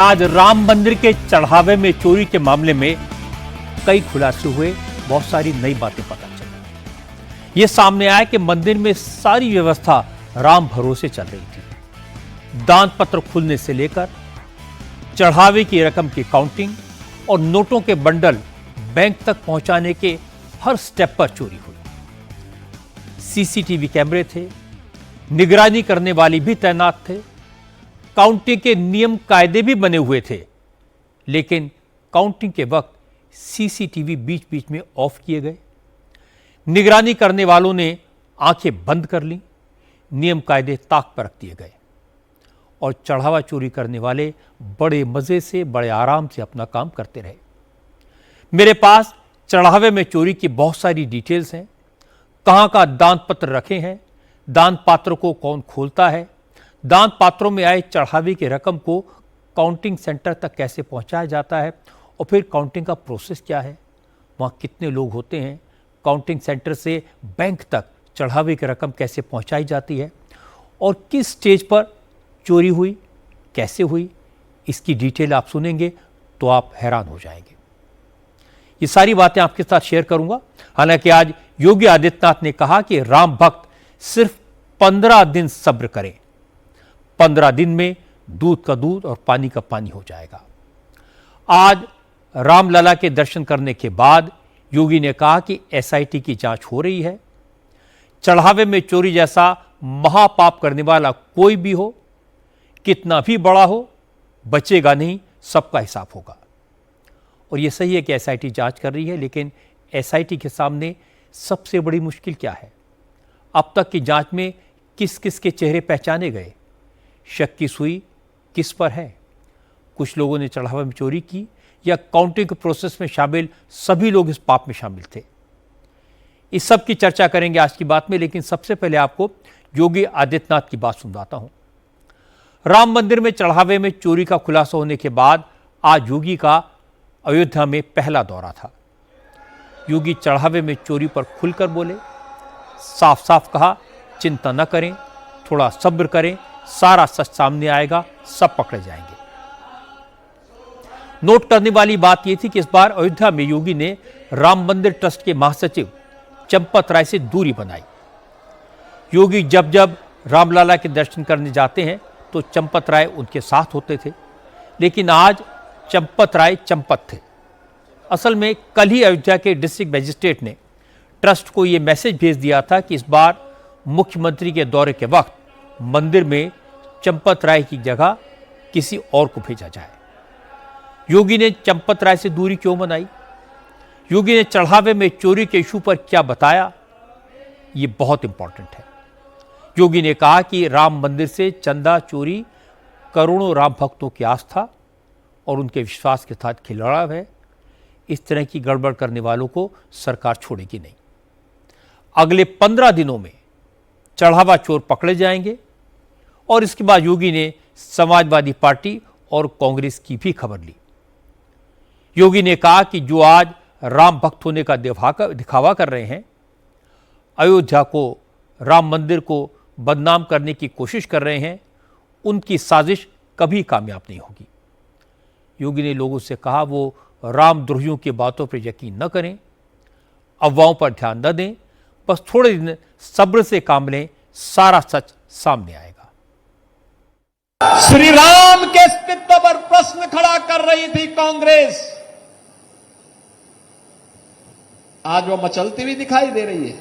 आज राम मंदिर के चढ़ावे में चोरी के मामले में कई खुलासे हुए, बहुत सारी नई बातें पता चली। यह सामने आया कि मंदिर में सारी व्यवस्था राम भरोसे चल रही थी। दान पत्र खुलने से लेकर चढ़ावे की रकम की काउंटिंग और नोटों के बंडल बैंक तक पहुंचाने के हर स्टेप पर चोरी हुई। सीसीटीवी कैमरे थे, निगरानी करने वाले भी तैनात थे, काउंटिंग के नियम कायदे भी बने हुए थे, लेकिन काउंटिंग के वक्त सीसीटीवी बीच बीच में ऑफ किए गए। निगरानी करने वालों ने आंखें बंद कर लीं, नियम कायदे ताक पर रख दिए गए और चढ़ावा चोरी करने वाले बड़े मजे से, बड़े आराम से अपना काम करते रहे। मेरे पास चढ़ावे में चोरी की बहुत सारी डिटेल्स हैं, कहां का दान पत्र रखे हैं, दान पात्र को कौन खोलता है, दान पात्रों में आए चढ़ावे की रकम को काउंटिंग सेंटर तक कैसे पहुंचाया जाता है और फिर काउंटिंग का प्रोसेस क्या है, वहां कितने लोग होते हैं, काउंटिंग सेंटर से बैंक तक चढ़ावे की रकम कैसे पहुंचाई जाती है और किस स्टेज पर चोरी हुई, कैसे हुई, इसकी डिटेल आप सुनेंगे तो आप हैरान हो जाएंगे। ये सारी बातें आपके साथ शेयर करूंगा। हालांकि आज योगी आदित्यनाथ ने कहा कि राम भक्त सिर्फ 15 दिन सब्र करें, 15 दिन में दूध का दूध और पानी का पानी हो जाएगा। आज रामलला के दर्शन करने के बाद योगी ने कहा कि एसआईटी की जांच हो रही है। चढ़ावे में चोरी जैसा महापाप करने वाला कोई भी हो, कितना भी बड़ा हो, बचेगा नहीं, सबका हिसाब होगा। और यह सही है कि एसआईटी जांच कर रही है, लेकिन एसआईटी के सामने सबसे बड़ी मुश्किल क्या है? अब तक की जांच में किस किस के चेहरे पहचाने गए, शक की सुई किस पर है? कुछ लोगों ने चढ़ावा में चोरी की या काउंटिंग के प्रोसेस में शामिल सभी लोग इस पाप में शामिल थे? इस सब की चर्चा करेंगे आज की बात में, लेकिन सबसे पहले आपको योगी आदित्यनाथ की बात सुनाता हूं। राम मंदिर में चढ़ावे में चोरी का खुलासा होने के बाद आज योगी का अयोध्या में पहला दौरा था। योगी चढ़ावे में चोरी पर खुलकर बोले, साफ साफ कहा, चिंता न करें, थोड़ा सब्र करें, सारा सच सामने आएगा, सब पकड़े जाएंगे। नोट करने वाली बात यह थी कि इस बार अयोध्या में योगी ने राम मंदिर ट्रस्ट के महासचिव चंपत राय से दूरी बनाई। योगी जब जब रामलला के दर्शन करने जाते हैं तो चंपत राय उनके साथ होते थे, लेकिन आज चंपत राय चंपत थे। असल में कल ही अयोध्या के डिस्ट्रिक्ट मजिस्ट्रेट ने ट्रस्ट को यह मैसेज भेज दिया था कि इस बार मुख्यमंत्री के दौरे के वक्त मंदिर में चंपत राय की जगह किसी और को भेजा जाए। योगी ने चंपत राय से दूरी क्यों बनाई? योगी ने चढ़ावे में चोरी के इशू पर क्या बताया? ये बहुत इंपॉर्टेंट है। योगी ने कहा कि राम मंदिर से चंदा चोरी करोड़ों राम भक्तों की आस्था और उनके विश्वास के साथ खिलवाड़ है। इस तरह की गड़बड़ करने वालों को सरकार छोड़ेगी नहीं। अगले 15 दिनों में चढ़ावा चोर पकड़े जाएंगे। और इसके बाद योगी ने समाजवादी पार्टी और कांग्रेस की भी खबर ली। योगी ने कहा कि जो आज राम भक्त होने का दिखावा कर रहे हैं, अयोध्या को, राम मंदिर को बदनाम करने की कोशिश कर रहे हैं, उनकी साजिश कभी कामयाब नहीं होगी। योगी ने लोगों से कहा वो रामद्रोहियों की बातों पर यकीन न करें, अफवाहों पर ध्यान न दें, बस थोड़े दिन सब्र से काम लें, सारा सच सामने आएगा। श्री राम के अस्तित्व पर प्रश्न खड़ा कर रही थी कांग्रेस, आज वो मचलती हुई दिखाई दे रही है।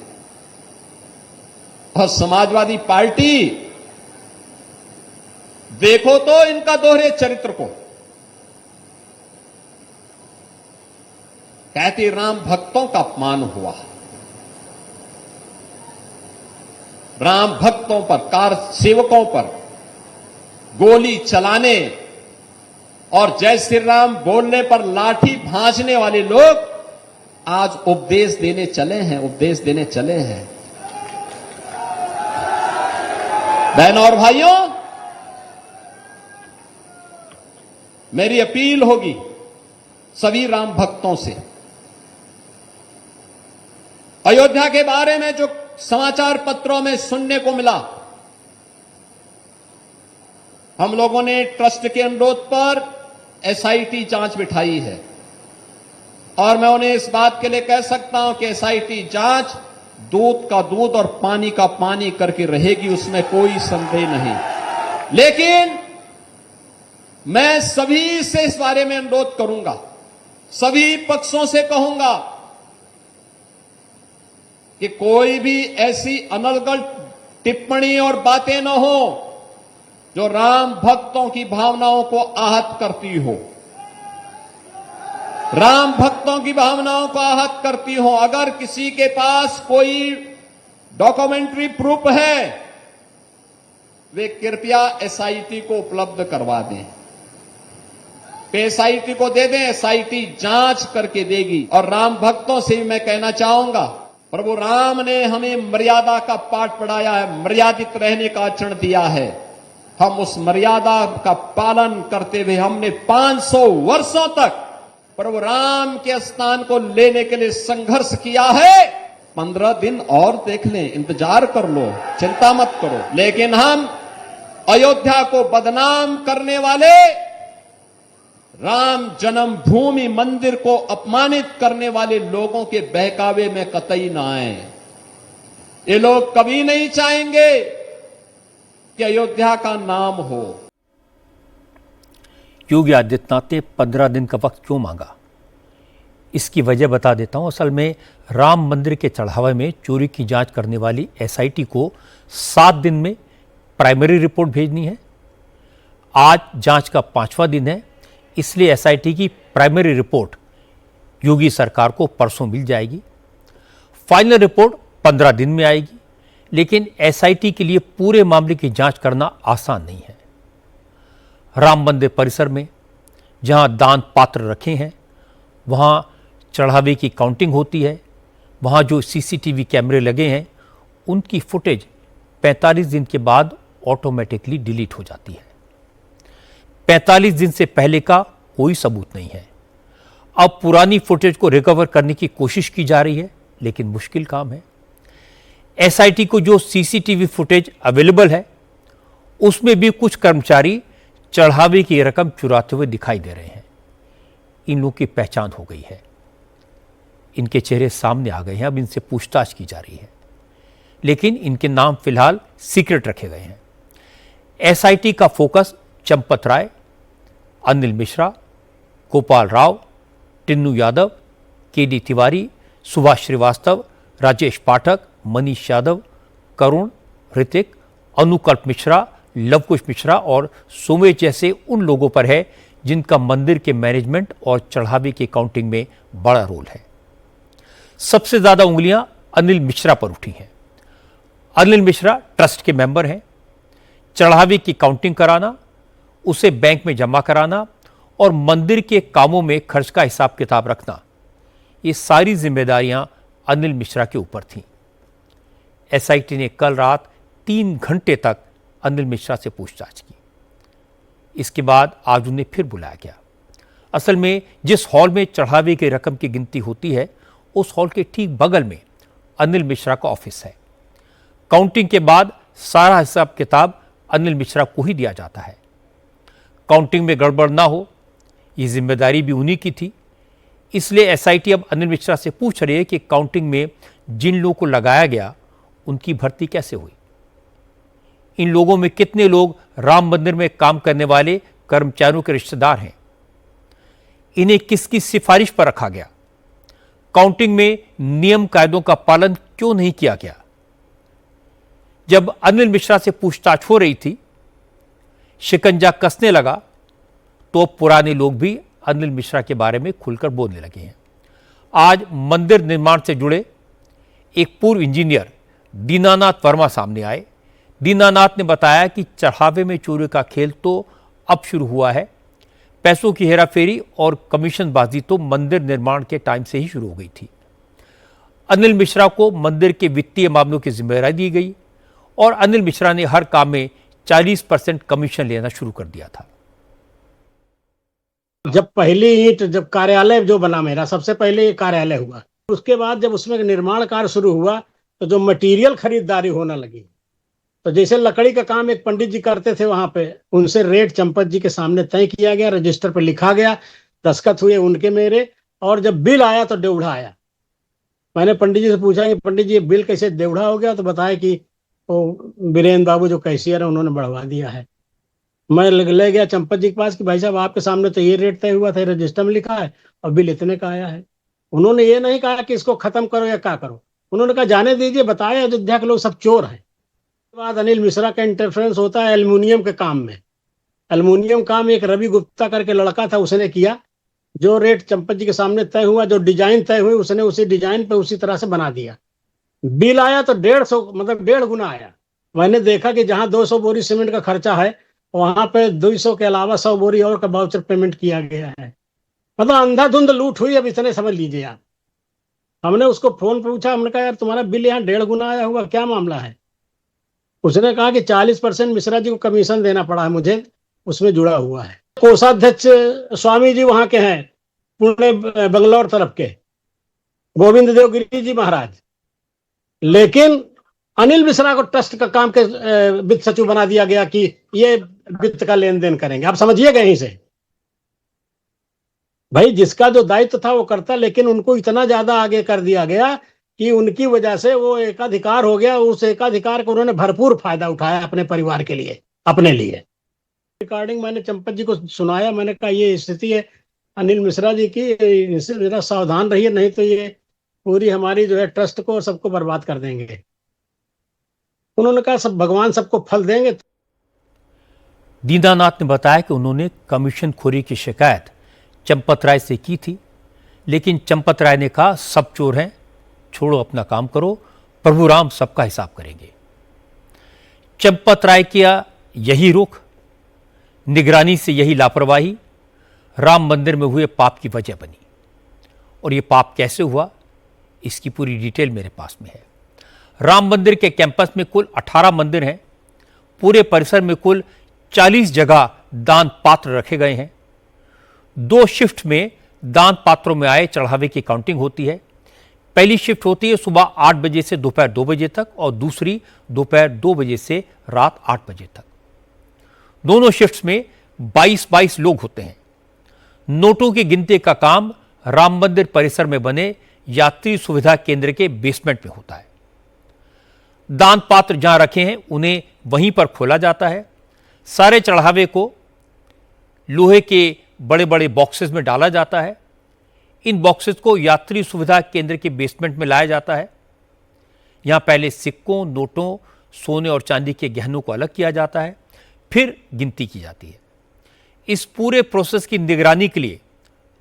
और समाजवादी पार्टी, देखो तो इनका दोहरे चरित्र को, कहती राम भक्तों का अपमान हुआ, राम भक्तों पर, कार सेवकों पर गोली चलाने और जय श्री राम बोलने पर लाठी भांजने वाले लोग आज उपदेश देने चले हैं, उपदेश देने चले हैं। बहनों और भाइयों, मेरी अपील होगी सभी राम भक्तों से, अयोध्या के बारे में जो समाचार पत्रों में सुनने को मिला, हम लोगों ने ट्रस्ट के अनुरोध पर एसआईटी जांच बिठाई है और मैं उन्हें इस बात के लिए कह सकता हूं कि एसआईटी जांच दूध का दूध और पानी का पानी करके रहेगी, उसमें कोई संदेह नहीं। लेकिन मैं सभी से इस बारे में अनुरोध करूंगा, सभी पक्षों से कहूंगा कि कोई भी ऐसी अनर्गल टिप्पणी और बातें न हो जो राम भक्तों की भावनाओं को आहत करती हो, राम भक्तों की भावनाओं को आहत करती हो। अगर किसी के पास कोई डॉक्यूमेंट्री प्रूफ है, वे कृपया एसआईटी को उपलब्ध करवा दें, एसआईटी को दे दें, एसआईटी जांच करके देगी। और राम भक्तों से भी मैं कहना चाहूंगा, प्रभु राम ने हमें मर्यादा का पाठ पढ़ाया है, मर्यादित रहने का आचरण दिया है। हम उस मर्यादा का पालन करते हुए हमने 500 वर्षों तक प्रभु राम के स्थान को लेने के लिए संघर्ष किया है। 15 दिन और देख लें, इंतजार कर लो, चिंता मत करो। लेकिन हम अयोध्या को बदनाम करने वाले, राम जन्मभूमि मंदिर को अपमानित करने वाले लोगों के बहकावे में कतई ना आए। ये लोग कभी नहीं चाहेंगे कि अयोध्या का नाम हो। योगी आदित्यनाथ ने 15 दिन का वक्त क्यों मांगा, इसकी वजह बता देता हूं। असल में राम मंदिर के चढ़ावे में चोरी की जांच करने वाली एसआईटी को 7 दिन में प्राइमरी रिपोर्ट भेजनी है। आज जांच का 5वां दिन है, इसलिए एसआईटी की प्राइमरी रिपोर्ट योगी सरकार को परसों मिल जाएगी। फाइनल रिपोर्ट 15 दिन में आएगी। लेकिन एसआईटी के लिए पूरे मामले की जांच करना आसान नहीं है। राम मंदिर परिसर में जहां दान पात्र रखे हैं, वहां चढ़ावे की काउंटिंग होती है। वहां जो सीसीटीवी कैमरे लगे हैं, उनकी फुटेज 45 दिन के बाद ऑटोमेटिकली डिलीट हो जाती है। 45 दिन से पहले का कोई सबूत नहीं है। अब पुरानी फुटेज को रिकवर करने की कोशिश की जा रही है, लेकिन मुश्किल काम है। एसआईटी को जो सीसीटीवी फुटेज अवेलेबल है, उसमें भी कुछ कर्मचारी चढ़ावे की रकम चुराते हुए दिखाई दे रहे हैं। इन लोगों की पहचान हो गई है, इनके चेहरे सामने आ गए हैं। अब इनसे पूछताछ की जा रही है, लेकिन इनके नाम फिलहाल सीक्रेट रखे गए हैं। एसआईटी का फोकस चंपत राय, अनिल मिश्रा, गोपाल राव, टिन्नू यादव, केडी तिवारी, सुभाष श्रीवास्तव, राजेश पाठक, मनीष यादव, करुण, ऋतिक, अनुकल्प मिश्रा, लवकुश मिश्रा और सोमेश जैसे उन लोगों पर है जिनका मंदिर के मैनेजमेंट और चढ़ावे की काउंटिंग में बड़ा रोल है। सबसे ज्यादा उंगलियां अनिल मिश्रा पर उठी हैं। अनिल मिश्रा ट्रस्ट के मेंबर हैं। चढ़ावे की काउंटिंग कराना, उसे बैंक में जमा कराना और मंदिर के कामों में खर्च का हिसाब किताब रखना, ये सारी जिम्मेदारियां अनिल मिश्रा के ऊपर थीं। एसआईटी ने कल रात 3 घंटे तक अनिल मिश्रा से पूछताछ की। इसके बाद आज उन्हें फिर बुलाया गया। असल में जिस हॉल में चढ़ावे की रकम की गिनती होती है, उस हॉल के ठीक बगल में अनिल मिश्रा का ऑफिस है। काउंटिंग के बाद सारा हिसाब किताब अनिल मिश्रा को ही दिया जाता है। काउंटिंग में गड़बड़ ना हो, ये जिम्मेदारी भी उन्हीं की थी। इसलिए एसआईटी अब अनिल मिश्रा से पूछ रही है कि काउंटिंग में जिन लोगों को लगाया गया, उनकी भर्ती कैसे हुई। इन लोगों में कितने लोग राम मंदिर में काम करने वाले कर्मचारियों के रिश्तेदार हैं। इन्हें किसकी सिफारिश पर रखा गया। काउंटिंग में नियम कायदों का पालन क्यों नहीं किया गया। जब अनिल मिश्रा से पूछताछ हो रही थी, शिकंजा कसने लगा, तो पुराने लोग भी अनिल मिश्रा के बारे में खुलकर बोलने लगे हैं। आज मंदिर निर्माण से जुड़े एक पूर्व इंजीनियर दीनानाथ वर्मा सामने आए। दीनानाथ ने बताया कि चढ़ावे में चोरी का खेल तो अब शुरू हुआ है। पैसों की हेराफेरी और कमीशनबाजी तो मंदिर निर्माण के टाइम से ही शुरू हो गई थी। अनिल मिश्रा को मंदिर के वित्तीय मामलों की जिम्मेदारी दी गई और अनिल मिश्रा ने हर काम में 40% कमीशन लेना शुरू कर दिया था। जब पहली ईंट, जब कार्यालय जो बना मेरा, सबसे पहले ये कार्यालय हुआ, उसके बाद जब उसमें निर्माण कार्य शुरू हुआ तो जो मटेरियल खरीदारी होने लगी, तो जैसे लकड़ी का काम एक पंडित जी करते थे वहां पे, उनसे रेट चंपत जी के सामने तय किया गया, रजिस्टर पर लिखा गया, दस्तखत हुए उनके मेरे, और जब बिल आया तो डेढ़ा आया। मैंने पंडित जी से पूछा कि पंडित जी ये बिल कैसे डेढ़ा हो गया, तो बताया कि वो बीरेन्द्र बाबू जो कैशियर है उन्होंने बढ़वा दिया है। मैं ले गया चंपत जी के पास कि भाई साहब आपके सामने तो ये रेट तय हुआ था, रजिस्टर में लिखा है, और बिल इतने का आया है। उन्होंने ये नहीं कहा कि इसको खत्म करो या क्या करो, उन्होंने कहा जाने दीजिए, बताया अयोध्या के लोग सब चोर हैं। उसके बाद अनिल मिश्रा का इंटरफेरेंस होता है एल्युमिनियम के काम में। एल्युमिनियम काम एक रवि गुप्ता करके लड़का था, उसने किया। जो रेट चंपत जी के सामने तय हुआ, जो डिजाइन तय हुई, उसने उसी डिजाइन पे उसी तरह से बना दिया। बिल आया तो 150, मतलब 1.5 गुना आया। मैंने देखा कि जहां 200 बोरी सीमेंट का खर्चा है, वहां पे 200 के अलावा 100 बोरी और का वाउचर पेमेंट किया गया है। मतलब अंधाधुंध लूट हुई। अब इतने समझ लीजिए आप। हमने उसको फोन पे पूछा, हमने कहा यार तुम्हारा बिल यहाँ 1.5 गुना आया हुआ, क्या मामला है? उसने कहा कि 40% मिश्रा जी को कमीशन देना पड़ा है मुझे, उसमें जुड़ा हुआ है। कोषाध्यक्ष स्वामी जी वहां के हैं, पुणे बंगलौर तरफ के, गोविंद देव गिरी जी महाराज। लेकिन अनिल मिश्रा को ट्रस्ट का काम के वित्त सचिव बना दिया गया कि ये वित्त का लेन देन करेंगे। आप समझिए कहीं से भाई, जिसका जो दायित्व था वो करता, लेकिन उनको इतना ज्यादा आगे कर दिया गया कि उनकी वजह से वो एकाधिकार हो गया। उस एकाधिकार को उन्होंने भरपूर फायदा उठाया अपने परिवार के लिए, अपने लिए। रिकॉर्डिंग मैंने चंपत जी को सुनाया, मैंने कहा ये स्थिति है अनिल मिश्रा जी की, इससे जरा सावधान रहिए, नहीं तो ये पूरी हमारी जो है ट्रस्ट को सबको बर्बाद कर देंगे। उन्होंने कहा सब भगवान सबको फल देंगे। दीनानाथ ने बताया कि उन्होंने कमीशन खोरी की शिकायत चंपत राय से की थी, लेकिन चंपत राय ने कहा सब चोर हैं, छोड़ो अपना काम करो, प्रभु राम सबका हिसाब करेंगे। चंपत राय किया यही रुख, निगरानी से यही लापरवाही राम मंदिर में हुए पाप की वजह बनी। और यह पाप कैसे हुआ, इसकी पूरी डिटेल मेरे पास में है। राम मंदिर के कैंपस में कुल 18 मंदिर हैं। पूरे परिसर में कुल 40 जगह दान पात्र रखे गए हैं। 2 शिफ्ट में दान पात्रों में आए चढ़ावे की काउंटिंग होती है। पहली शिफ्ट होती है सुबह 8 बजे से दोपहर 2 बजे तक, और दूसरी दोपहर 2 बजे से रात 8 बजे तक। दोनों शिफ्ट्स में 22-22 लोग होते हैं। नोटों की गिनती का काम राम मंदिर परिसर में बने यात्री सुविधा केंद्र के बेसमेंट में होता है। दान पात्र जहां रखे हैं उन्हें वहीं पर खोला जाता है। सारे चढ़ावे को लोहे के बड़े बड़े बॉक्सेस में डाला जाता है। इन बॉक्सेस को यात्री सुविधा केंद्र के बेसमेंट में लाया जाता है। यहां पहले सिक्कों, नोटों, सोने और चांदी के गहनों को अलग किया जाता है, फिर गिनती की जाती है। इस पूरे प्रोसेस की निगरानी के लिए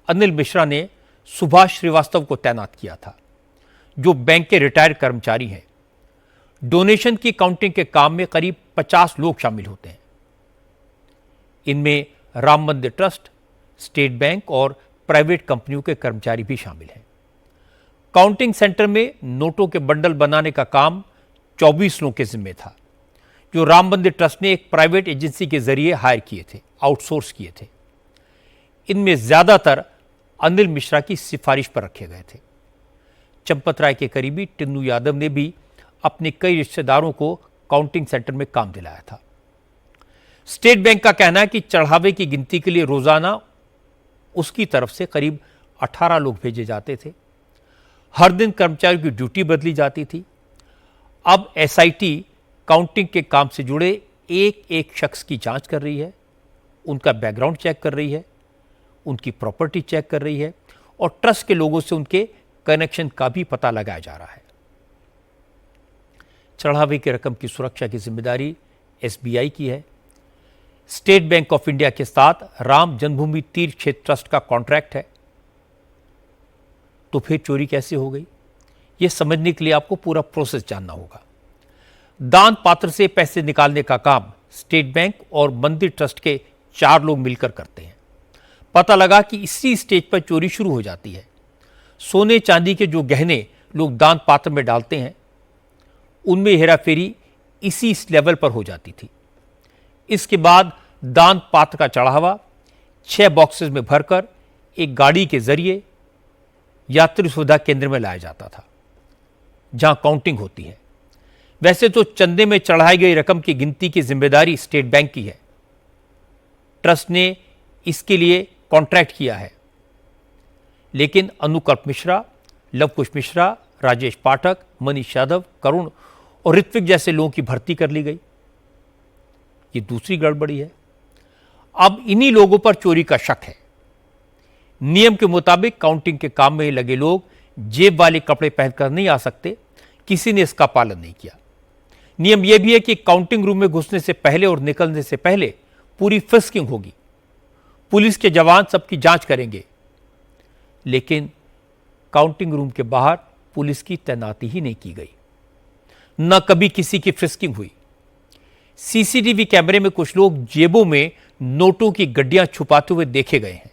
अनिल मिश्रा ने सुभाष श्रीवास्तव को तैनात किया था, जो बैंक के रिटायर्ड कर्मचारी हैं। डोनेशन की काउंटिंग के काम में करीब 50 लोग शामिल होते हैं। इनमें राम मंदिर ट्रस्ट, स्टेट बैंक और प्राइवेट कंपनियों के कर्मचारी भी शामिल हैं। काउंटिंग सेंटर में नोटों के बंडल बनाने का काम 24 लोगों के जिम्मे था, जो राम मंदिर ट्रस्ट ने एक प्राइवेट एजेंसी के जरिए हायर किए थे, आउटसोर्स किए थे। इनमें ज्यादातर अनिल मिश्रा की सिफारिश पर रखे गए थे। चंपत राय के करीबी टिन्नू यादव ने भी अपने कई रिश्तेदारों को काउंटिंग सेंटर में काम दिलाया था। स्टेट बैंक का कहना है कि चढ़ावे की गिनती के लिए रोजाना उसकी तरफ से करीब 18 लोग भेजे जाते थे। हर दिन कर्मचारियों की ड्यूटी बदली जाती थी। अब एसआईटी काउंटिंग के काम से जुड़े एक एक शख्स की जांच कर रही है, उनका बैकग्राउंड चेक कर रही है, उनकी प्रॉपर्टी चेक कर रही है, और ट्रस्ट के लोगों से उनके कनेक्शन का भी पता लगाया जा रहा है। चढ़ावे की रकम की सुरक्षा की जिम्मेदारी एसबीआई की है। स्टेट बैंक ऑफ इंडिया के साथ राम जन्मभूमि तीर्थ क्षेत्र ट्रस्ट का कॉन्ट्रैक्ट है। तो फिर चोरी कैसे हो गई, यह समझने के लिए आपको पूरा प्रोसेस जानना होगा। दान पात्र से पैसे निकालने का काम स्टेट बैंक और मंदिर ट्रस्ट के 4 लोग मिलकर करते हैं। पता लगा कि इसी स्टेज पर चोरी शुरू हो जाती है। सोने चांदी के जो गहने लोग दान पात्र में डालते हैं, उनमें हेराफेरी इसी लेवल पर हो जाती थी। इसके बाद दान पात्र का चढ़ावा 6 बॉक्सेस में भरकर एक गाड़ी के जरिए यात्री सुविधा केंद्र में लाया जाता था, जहां काउंटिंग होती है। वैसे तो चंदे में चढ़ाई गई रकम की गिनती की जिम्मेदारी स्टेट बैंक की है। ट्रस्ट ने इसके लिए कॉन्ट्रैक्ट किया है, लेकिन अनुकल्प मिश्रा, लवकुश मिश्रा, राजेश पाठक, मनीष यादव, करुण और ऋत्विक जैसे लोगों की भर्ती कर ली गई। ये दूसरी गड़बड़ी है। अब इन्हीं लोगों पर चोरी का शक है। नियम के मुताबिक काउंटिंग के काम में लगे लोग जेब वाले कपड़े पहनकर नहीं आ सकते। किसी ने इसका पालन नहीं किया। नियम यह भी है कि काउंटिंग रूम में घुसने से पहले और निकलने से पहले पूरी फ्रिस्किंग होगी। पुलिस के जवान सबकी जांच करेंगे, लेकिन काउंटिंग रूम के बाहर पुलिस की तैनाती ही नहीं की गई। न कभी किसी की फ्रिस्किंग हुई। सीसीटीवी कैमरे में कुछ लोग जेबों में नोटों की गड्डियां छुपाते हुए देखे गए हैं।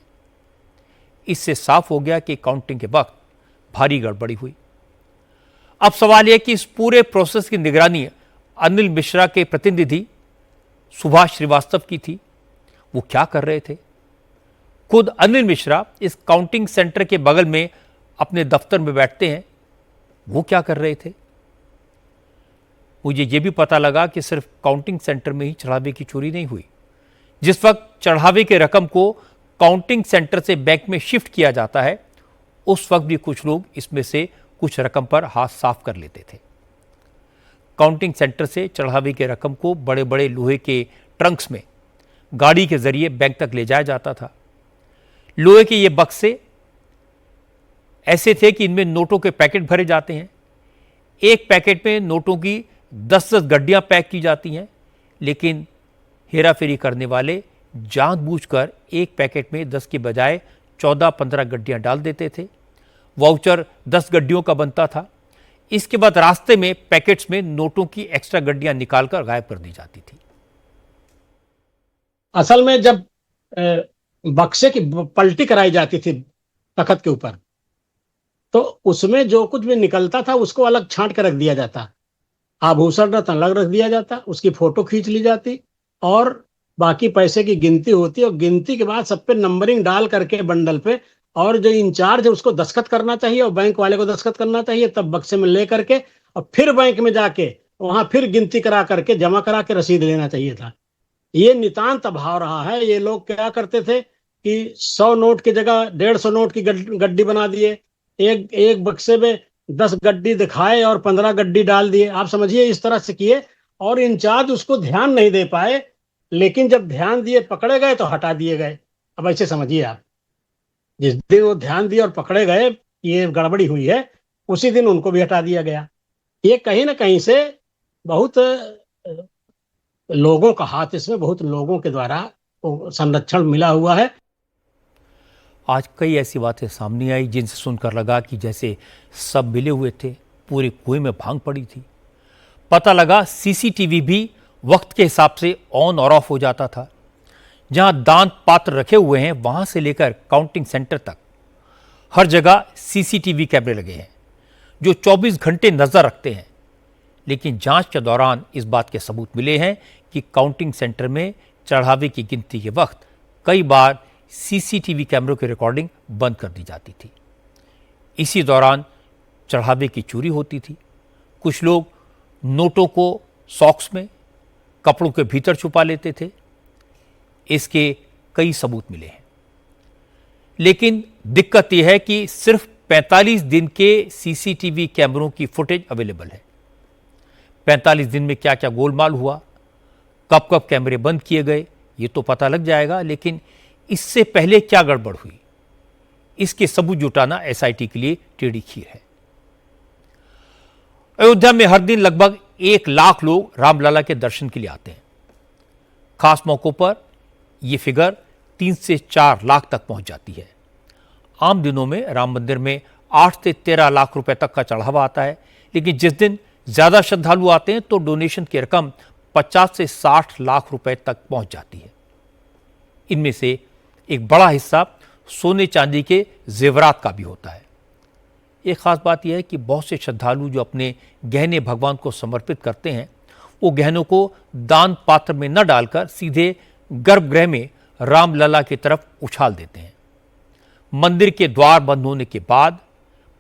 इससे साफ हो गया कि काउंटिंग के वक्त भारी गड़बड़ी हुई। अब सवाल यह कि इस पूरे प्रोसेस की निगरानी अनिल मिश्रा के प्रतिनिधि सुभाष श्रीवास्तव की थी। वो क्या कर रहे थे? खुद अनिल मिश्रा इस काउंटिंग सेंटर के बगल में अपने दफ्तर में बैठते हैं। वो क्या कर रहे थे? मुझे यह भी पता लगा कि सिर्फ काउंटिंग सेंटर में ही चढ़ावे की चोरी नहीं हुई। जिस वक्त चढ़ावे के रकम को काउंटिंग सेंटर से बैंक में शिफ्ट किया जाता है, उस वक्त भी कुछ लोग इसमें से कुछ रकम पर हाथ साफ कर लेते थे। काउंटिंग सेंटर से चढ़ावे के रकम को बड़े बड़े लोहे के ट्रंक्स में गाड़ी के जरिए बैंक तक ले जाया जाता था। लोहे के ये बक्से ऐसे थे कि इनमें नोटों के पैकेट भरे जाते हैं। एक पैकेट में नोटों की 10-10 गड्डियां पैक की जाती हैं, लेकिन हेराफेरी करने वाले जानबूझकर एक पैकेट में 10 की बजाय 14-15 गड्डियां डाल देते थे। वाउचर 10 गड्डियों का बनता था। इसके बाद रास्ते में पैकेट्स में नोटों की एक्स्ट्रा गड्डियां निकालकर गायब कर दी जाती थी। असल में जब बक्से की पलटी कराई जाती थी तखत के ऊपर, तो उसमें जो कुछ भी निकलता था उसको अलग छांट कर रख दिया जाता। आभूषण रत्न अलग रख दिया जाता, उसकी फोटो खींच ली जाती और बाकी पैसे की गिनती होती। और गिनती के बाद सब पे नंबरिंग डाल करके बंडल पे, और जो इंचार्ज है उसको दस्तखत करना चाहिए और बैंक वाले को दस्तखत करना चाहिए, तब बक्से में ले करके और फिर बैंक में जाके वहां फिर गिनती करा करके जमा करा के रसीद लेना चाहिए था। ये नितांत अभाव रहा है। ये लोग क्या करते थे कि 100 नोट की जगह 150 नोट की गड्डी बना दिए। एक बक्से में 10 गड्डी दिखाए और 15 गड्डी डाल दिए। आप समझिए, इस तरह से किए और इंचार्ज उसको ध्यान नहीं दे पाए, लेकिन जब ध्यान दिए पकड़े गए तो हटा दिए गए। अब ऐसे समझिए आप, जिस दिन वो ध्यान दिए और पकड़े गए ये गड़बड़ी हुई है, उसी दिन उनको भी हटा दिया गया। ये कहीं ना कहीं से बहुत लोगों का हाथ, इसमें बहुत लोगों के द्वारा संरक्षण मिला हुआ है। आज कई ऐसी बातें सामने आई जिनसे सुनकर लगा कि जैसे सब मिले हुए थे, पूरे कुएं में भांग पड़ी थी। पता लगा सीसीटीवी भी वक्त के हिसाब से ऑन और ऑफ हो जाता था। जहां दान पात्र रखे हुए हैं वहां से लेकर काउंटिंग सेंटर तक हर जगह सीसीटीवी कैमरे लगे हैं जो 24 घंटे नजर रखते हैं। लेकिन जांच के दौरान इस बात के सबूत मिले हैं कि काउंटिंग सेंटर में चढ़ावे की गिनती के वक्त कई बार सीसीटीवी कैमरों की रिकॉर्डिंग बंद कर दी जाती थी। इसी दौरान चढ़ावे की चोरी होती थी। कुछ लोग नोटों को सॉक्स में, कपड़ों के भीतर छुपा लेते थे। इसके कई सबूत मिले हैं। लेकिन दिक्कत यह है कि सिर्फ 45 दिन के सीसीटीवी कैमरों की फुटेज अवेलेबल है। 45 दिन में क्या क्या गोलमाल हुआ, कब कब कैमरे बंद किए गए, ये तो पता लग जाएगा, लेकिन इससे पहले क्या गड़बड़ हुई, इसके सबूत जुटाना एसआईटी के लिए टेढ़ी खीर है। अयोध्या में हर दिन लगभग 1 लाख लोग रामलला के दर्शन के लिए आते हैं। खास मौकों पर यह फिगर 3 से 4 लाख तक पहुंच जाती है। आम दिनों में राम मंदिर में 8 से 13 लाख रुपए तक का चढ़ावा आता है, लेकिन जिस दिन ज्यादा श्रद्धालु आते हैं तो डोनेशन की रकम 50 से 60 लाख रुपए तक पहुंच जाती है। इनमें से एक बड़ा हिस्सा सोने चांदी के जेवरात का भी होता है। एक खास बात यह है कि बहुत से श्रद्धालु जो अपने गहने भगवान को समर्पित करते हैं, वो गहनों को दान पात्र में न डालकर सीधे गर्भगृह में रामलला की तरफ उछाल देते हैं। मंदिर के द्वार बंद होने के बाद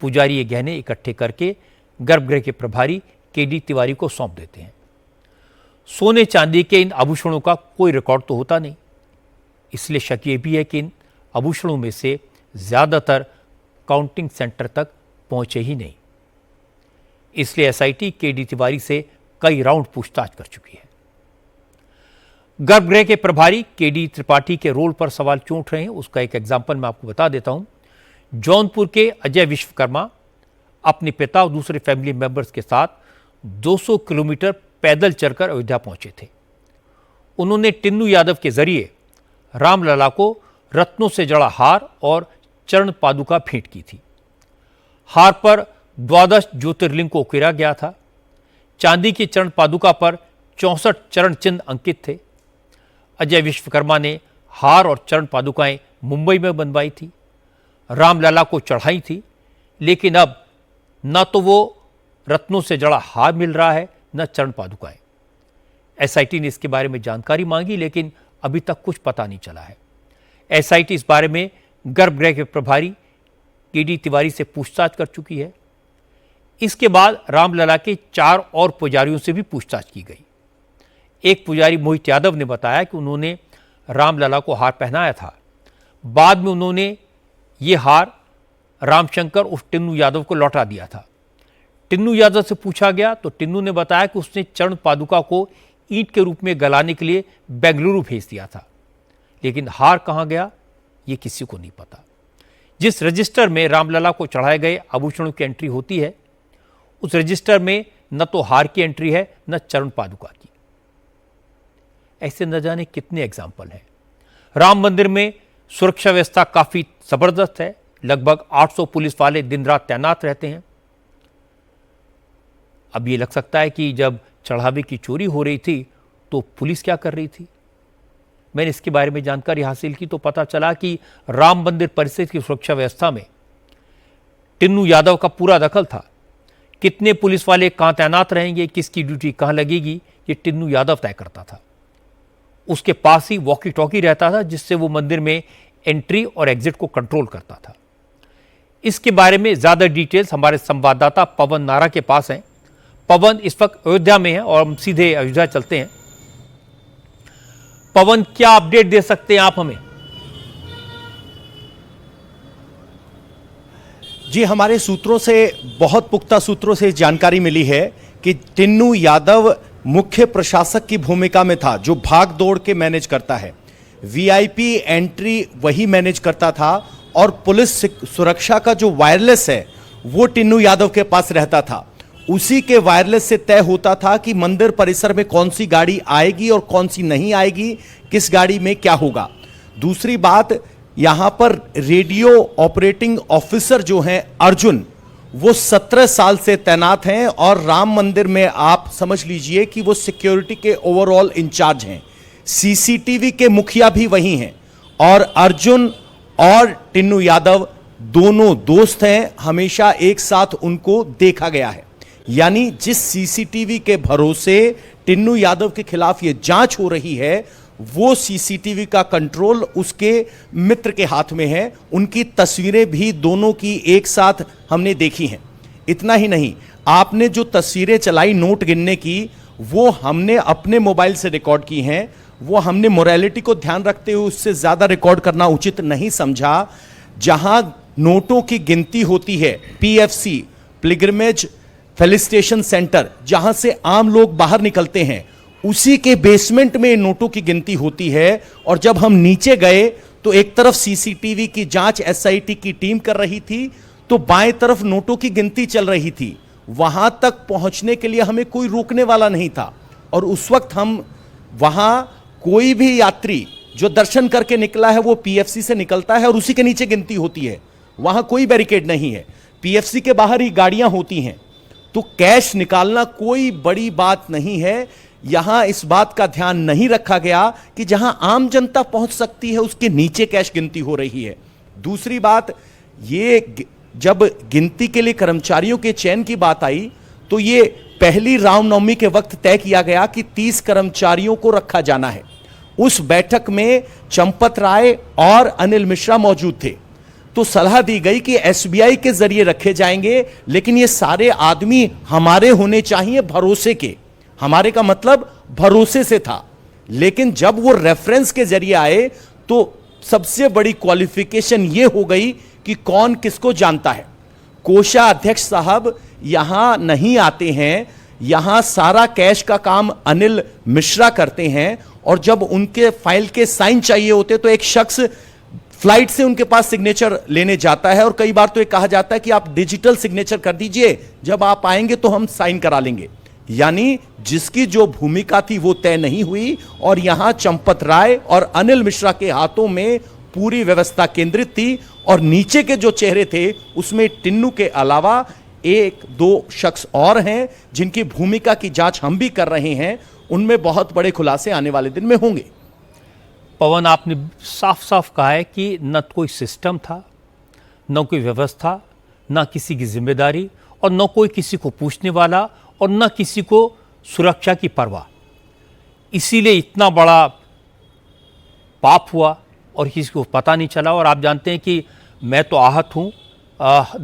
पुजारी ये गहने इकट्ठे करके गर्भगृह के प्रभारी केडी तिवारी को सौंप देते हैं। सोने चांदी के इन आभूषणों का कोई रिकॉर्ड तो होता नहीं, इसलिए शक ये भी है कि इन आभूषणों में से ज्यादातर काउंटिंग सेंटर तक पहुंचे ही नहीं। इसलिए एसआईटी केडी तिवारी से कई राउंड पूछताछ कर चुकी है। गर्भगृह के प्रभारी केडी त्रिपाठी के रोल पर सवाल क्यों उठ रहे हैं, उसका एक एग्जाम्पल मैं आपको बता देता हूं। जौनपुर के अजय विश्वकर्मा अपने पिता और दूसरे फैमिली मेंबर्स के साथ 200 किलोमीटर पैदल चलकर अयोध्या पहुंचे थे। उन्होंने टिन्नू यादव के जरिए रामलला को रत्नों से जड़ा हार और चरण पादुका भेंट की थी। हार पर 12 ज्योतिर्लिंग को उकेरा गया था। चांदी की चरण पादुका पर 64 चरण चिन्ह अंकित थे। अजय विश्वकर्मा ने हार और चरण पादुकाएं मुंबई में बनवाई थी, रामलला को चढ़ाई थी, लेकिन अब न तो वो रत्नों से जड़ा हार मिल रहा है, न चरण पादुकाएं। एसआईटी ने इसके बारे में जानकारी मांगी, लेकिन अभी तक कुछ पता नहीं चला है। एसआईटी इस बारे में गर्भगृह के प्रभारी केडी तिवारी से पूछताछ कर चुकी है। इसके बाद रामलला के 4 और पुजारियों से भी पूछताछ की गई। एक पुजारी मोहित यादव ने बताया कि उन्होंने रामलला को हार पहनाया था। बाद में उन्होंने ये हार रामशंकर उस टिन्नू यादव को लौटा दिया था। टिन्नू यादव से पूछा गया तो टिन्नू ने बताया कि उसने चरण पादुका को ईंट के रूप में गलाने के लिए बेंगलुरु भेज दिया था, लेकिन हार कहां गया ये किसी को नहीं पता। जिस रजिस्टर में रामलला को चढ़ाए गए आभूषणों की एंट्री होती है, उस रजिस्टर में न तो हार की एंट्री है, न चरण पादुका की। ऐसे न जाने कितने एग्जाम्पल हैं। राम मंदिर में सुरक्षा व्यवस्था काफी जबरदस्त है। लगभग 800 पुलिस वाले दिन रात तैनात रहते हैं। अब ये लग सकता है कि जब चढ़ावे की चोरी हो रही थी तो पुलिस क्या कर रही थी। मैंने इसके बारे में जानकारी हासिल की तो पता चला कि राम मंदिर परिसर की सुरक्षा व्यवस्था में टिन्नू यादव का पूरा दखल था। कितने पुलिस वाले कहां तैनात रहेंगे, किसकी ड्यूटी कहां लगेगी, ये टिन्नू यादव तय करता था। उसके पास ही वॉकी टॉकी रहता था, जिससे वो मंदिर में एंट्री और एग्जिट को कंट्रोल करता था। इसके बारे में ज्यादा डिटेल्स हमारे संवाददाता पवन नारा के पास हैं। पवन इस वक्त अयोध्या में है और हम सीधे अयोध्या चलते हैं। पवन, क्या अपडेट दे सकते हैं आप हमें? जी, हमारे सूत्रों से, बहुत पुख्ता सूत्रों से जानकारी मिली है कि टिन्नू यादव मुख्य प्रशासक की भूमिका में था, जो भाग दौड़ के मैनेज करता है। वीआईपी एंट्री वही मैनेज करता था और पुलिस सुरक्षा का जो वायरलेस है वो टिन्नू यादव के पास रहता था। उसी के वायरलेस से तय होता था कि मंदिर परिसर में कौन सी गाड़ी आएगी और कौन सी नहीं आएगी, किस गाड़ी में क्या होगा। दूसरी बात, यहां पर रेडियो ऑपरेटिंग ऑफिसर जो हैं अर्जुन, वो 17 साल से तैनात हैं और राम मंदिर में आप समझ लीजिए कि वो सिक्योरिटी के ओवरऑल इंचार्ज हैं। सीसीटीवी के मुखिया भी वही हैं और अर्जुन और टिन्नू यादव दोनों दोस्त हैं। हमेशा एक साथ उनको देखा गया है। यानी जिस सीसीटीवी के भरोसे टिन्नू यादव के खिलाफ ये जांच हो रही है, वो सीसीटीवी का कंट्रोल उसके मित्र के हाथ में है। उनकी तस्वीरें भी दोनों की एक साथ हमने देखी हैं। इतना ही नहीं, आपने जो तस्वीरें चलाई नोट गिनने की, वो हमने अपने मोबाइल से रिकॉर्ड की हैं। वो हमने मोरालिटी को ध्यान रखते हुए उससे ज्यादा रिकॉर्ड करना उचित नहीं समझा। जहां नोटों की गिनती होती है, पीएफसी, पिलग्रिमेज फेलिसिटेशन सेंटर, जहां से आम लोग बाहर निकलते हैं, उसी के बेसमेंट में नोटों की गिनती होती है। और जब हम नीचे गए तो एक तरफ सीसीटीवी की जांच एसआईटी की टीम कर रही थी, तो बाएं तरफ नोटों की गिनती चल रही थी। वहां तक पहुंचने के लिए हमें कोई रोकने वाला नहीं था। और उस वक्त हम वहां, कोई भी यात्री जो दर्शन करके निकला है वो पीएफसी से निकलता है और उसी के नीचे गिनती होती है। वहां कोई बैरिकेड नहीं है, पीएफसी के बाहर ही गाड़ियां होती हैं। तो कैश निकालना कोई बड़ी बात नहीं है। यहां इस बात का ध्यान नहीं रखा गया कि जहां आम जनता पहुंच सकती है उसके नीचे कैश गिनती हो रही है। दूसरी बात, ये जब गिनती के लिए कर्मचारियों के चयन की बात आई तो ये पहली रामनवमी के वक्त तय किया गया कि 30 कर्मचारियों को रखा जाना है। उस बैठक में चंपत राय और अनिल मिश्रा मौजूद थे। तो सलाह दी गई कि एसबीआई के जरिए रखे जाएंगे, लेकिन ये सारे आदमी हमारे होने चाहिए, भरोसे के। हमारे का मतलब भरोसे से था, लेकिन जब वो रेफरेंस के जरिए आए तो सबसे बड़ी क्वालिफिकेशन ये हो गई कि कौन किसको जानता है। कोषाध्यक्ष साहब यहां नहीं आते हैं, यहां सारा कैश का काम अनिल मिश्रा करते हैं, और जब उनके फाइल के साइन चाहिए होते तो एक शख्स फ्लाइट से उनके पास सिग्नेचर लेने जाता है, और कई बार तो ये कहा जाता है कि आप डिजिटल सिग्नेचर कर दीजिए, जब आप आएंगे तो हम साइन करा लेंगे। यानी जिसकी जो भूमिका थी वो तय नहीं हुई, और यहां चंपत राय और अनिल मिश्रा के हाथों में पूरी व्यवस्था केंद्रित थी, और नीचे के जो चेहरे थे उसमें टिन्नू के अलावा एक दो शख्स और हैं जिनकी भूमिका की जांच हम भी कर रहे हैं। उनमें बहुत बड़े खुलासे आने वाले दिन में होंगे। पवन, आपने साफ साफ कहा है कि न कोई सिस्टम था, न कोई व्यवस्था, न किसी की जिम्मेदारी, और न कोई किसी को पूछने वाला, और न किसी को सुरक्षा की परवाह। इसीलिए इतना बड़ा पाप हुआ और किसी को पता नहीं चला। और आप जानते हैं कि मैं तो आहत हूँ,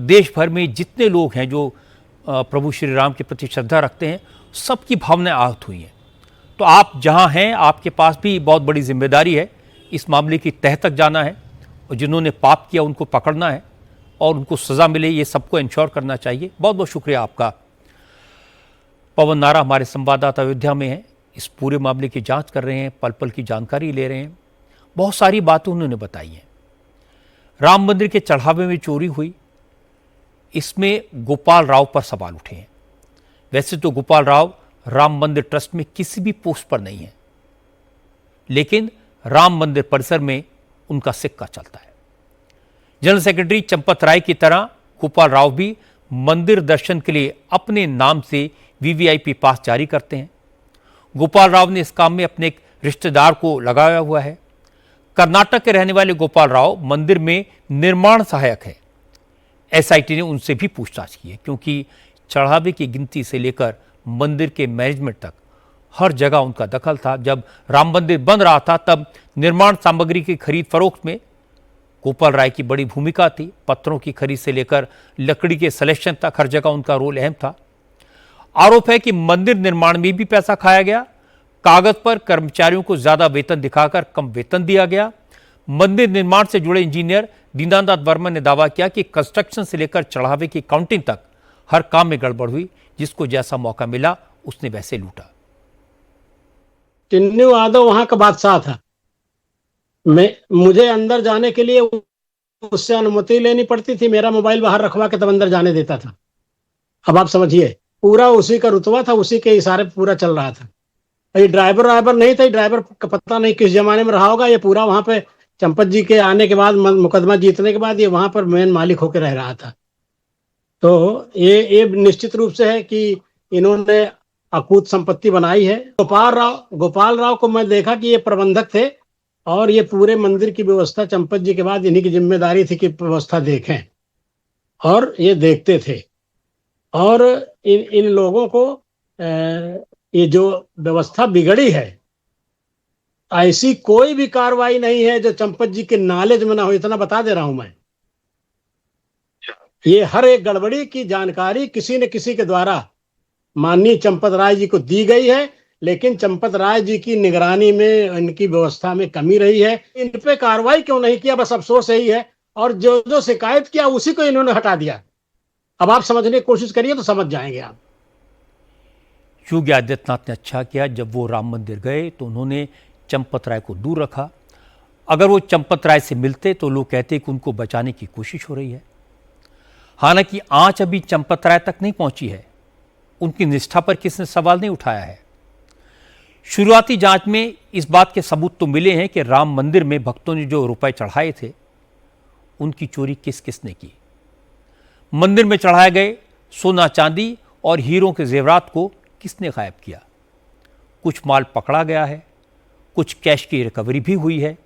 देश भर में जितने लोग हैं जो प्रभु श्री राम के प्रति श्रद्धा रखते हैं, सबकी भावनाएं आहत हुई हैं। तो आप जहां हैं, आपके पास भी बहुत बड़ी जिम्मेदारी है, इस मामले की तह तक जाना है, और जिन्होंने पाप किया उनको पकड़ना है और उनको सज़ा मिले, ये सबको इंश्योर करना चाहिए। बहुत बहुत शुक्रिया आपका। पवन नारा हमारे संवाददाता अयोध्या में हैं, इस पूरे मामले की जांच कर रहे हैं, पल पल की जानकारी ले रहे हैं। बहुत सारी बातें उन्होंने बताई हैं। राम मंदिर के चढ़ावे में चोरी हुई, इसमें गोपाल राव पर सवाल उठे हैं। वैसे तो गोपाल राव राम मंदिर ट्रस्ट में किसी भी पोस्ट पर नहीं है, लेकिन राम मंदिर परिसर में उनका सिक्का चलता है। जनरल सेक्रेटरी चंपत राय की तरह गोपाल राव भी मंदिर दर्शन के लिए अपने नाम से वीवीआईपी पास जारी करते हैं। गोपाल राव ने इस काम में अपने एक रिश्तेदार को लगाया हुआ है। कर्नाटक के रहने वाले गोपाल राव मंदिर में निर्माण सहायक है। एसआईटी ने उनसे भी पूछताछ की है, क्योंकि चढ़ावे की गिनती से लेकर मंदिर के मैनेजमेंट तक हर जगह उनका दखल था। जब राम मंदिर बन रहा था तब निर्माण सामग्री की खरीद फरोख्त में गोपाल राय की बड़ी भूमिका थी। पत्थरों की खरीद से लेकर लकड़ी के सिलेक्शन तक हर जगह उनका रोल अहम था। आरोप है कि मंदिर निर्माण में भी पैसा खाया गया। कागज पर कर्मचारियों को ज्यादा वेतन दिखाकर कम वेतन दिया गया। मंदिर निर्माण से जुड़े इंजीनियर दीनानाथ वर्मा ने दावा किया कि कंस्ट्रक्शन से लेकर चढ़ावे की काउंटिंग तक हर काम में गड़बड़ हुई। जिसको जैसा मौका मिला उसने वैसे लूटा। टिन्नू यादव वहां का बादशाह था। मुझे अंदर जाने के लिए उससे अनुमति लेनी पड़ती थी। मेरा मोबाइल बाहर रखवा के तब अंदर जाने देता था। अब आप समझिए, पूरा उसी का रुतबा था, उसी के इशारे पूरा चल रहा था। ये ड्राइवर नहीं था। ड्राइवर का पता नहीं किस जमाने में रहा होगा। ये पूरा वहां पे चंपत जी के आने के बाद, मुकदमा जीतने के बाद ये वहां पर मेन मालिक होकर रह रहा था। तो ये निश्चित रूप से है कि इन्होंने अकूत संपत्ति बनाई है। गोपाल राव को मैं देखा कि ये प्रबंधक थे, और ये पूरे मंदिर की व्यवस्था चंपत जी के बाद इन्हीं की जिम्मेदारी थी कि व्यवस्था देखें, और ये देखते थे। और इन लोगों को ये जो व्यवस्था बिगड़ी है, ऐसी कोई भी कार्रवाई नहीं है जो चंपत जी के नॉलेज में ना हो। इतना बता दे रहा हूं मैं। ये हर एक गड़बड़ी की जानकारी किसी न किसी के द्वारा माननीय चंपत राय जी को दी गई है, लेकिन चंपत राय जी की निगरानी में, इनकी व्यवस्था में कमी रही है। इन पे कार्रवाई क्यों नहीं किया, बस अफसोस यही है। और जो जो शिकायत किया उसी को इन्होंने हटा दिया। अब आप समझने की कोशिश करिए तो समझ जाएंगे आप। योगी आदित्यनाथ ने अच्छा किया, जब वो राम मंदिर गए तो उन्होंने चंपत राय को दूर रखा। अगर वो चंपत राय से मिलते तो लोग कहते कि उनको बचाने की कोशिश हो रही है। हालांकि आंच अभी चंपत राय तक नहीं पहुंची है। उनकी निष्ठा पर किसने सवाल नहीं उठाया है। शुरुआती जांच में इस बात के सबूत तो मिले हैं कि राम मंदिर में भक्तों ने जो रुपए चढ़ाए थे उनकी चोरी किस किसने की। मंदिर में चढ़ाए गए सोना चांदी और हीरों के जेवरात को किसने गायब किया। कुछ माल पकड़ा गया है, कुछ कैश की रिकवरी भी हुई है,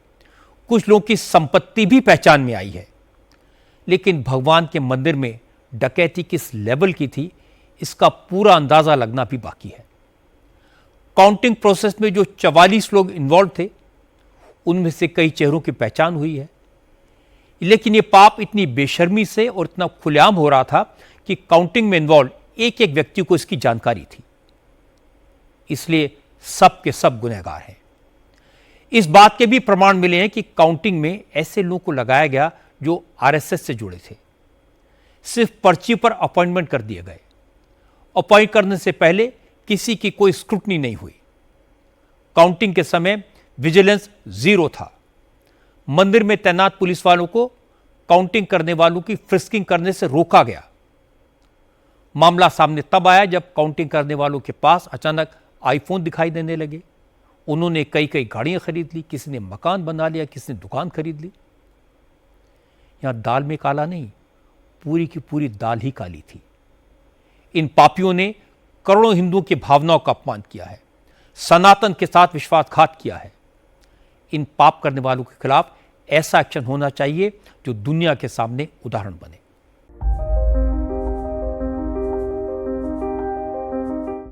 कुछ लोगों की संपत्ति भी पहचान में आई है। लेकिन भगवान के मंदिर में डकैती किस लेवल की थी, इसका पूरा अंदाजा लगना भी बाकी है। काउंटिंग प्रोसेस में जो 44 लोग इन्वॉल्व थे, उनमें से कई चेहरों की पहचान हुई है। लेकिन यह पाप इतनी बेशर्मी से और इतना खुलेआम हो रहा था कि काउंटिंग में इन्वॉल्व एक एक व्यक्ति को इसकी जानकारी थी। इसलिए सब के सब गुनहगार हैं। इस बात के भी प्रमाण मिले हैं कि काउंटिंग में ऐसे लोगों को लगाया गया जो आरएसएस से जुड़े थे। सिर्फ पर्ची पर अपॉइंटमेंट कर दिए गए। अपॉइंट करने से पहले किसी की कोई स्क्रूटनी नहीं हुई। काउंटिंग के समय विजिलेंस जीरो था। मंदिर में तैनात पुलिस वालों को काउंटिंग करने वालों की फ्रिस्किंग करने से रोका गया। मामला सामने तब आया जब काउंटिंग करने वालों के पास अचानक आईफोन दिखाई देने लगे। उन्होंने कई कई गाड़ियां खरीद ली, किसी ने मकान बना लिया, किसी ने दुकान खरीद ली। यहां दाल में काला नहीं, पूरी की पूरी दाल ही काली थी। इन पापियों ने करोड़ों हिंदुओं की भावनाओं का अपमान किया है, सनातन के साथ विश्वासघात किया है। इन पाप करने वालों के खिलाफ ऐसा एक्शन होना चाहिए जो दुनिया के सामने उदाहरण बने।